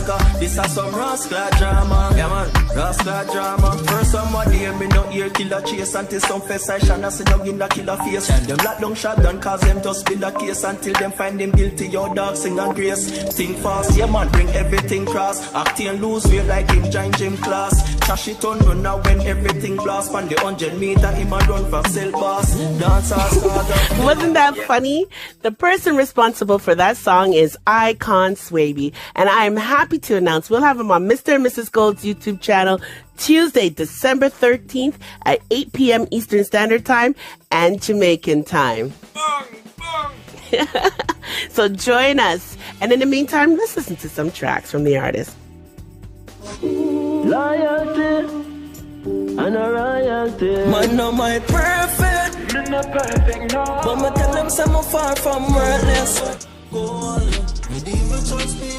saga. This is some rascal drama. Yeah man, rascal drama. First somebody hear me no ear killer chase until some face I shall not see no in the killer face. Them lock down shotgun cause them just build a case until them find him guilty. Your dog sing and grace. Think fast, yeah man, bring everything cross. Acting lose weight like him giant gym class. Trash it on run now when everything blast. On the 100 meter him a run for cell boss. Wasn't that funny? The person responsible for that song is Ikonn Swaby, and I am happy to announce we'll have him on Mr. and Mrs. Gold's YouTube channel Tuesday, December 13th at 8 p.m. Eastern Standard Time and Jamaican time. So join us, and in the meantime, let's listen to some tracks from the artist. Loyalty and a royalty. Man, no my perfect. You're not perfect, no. But me tell them some far from worthless. Go all. Me even trust me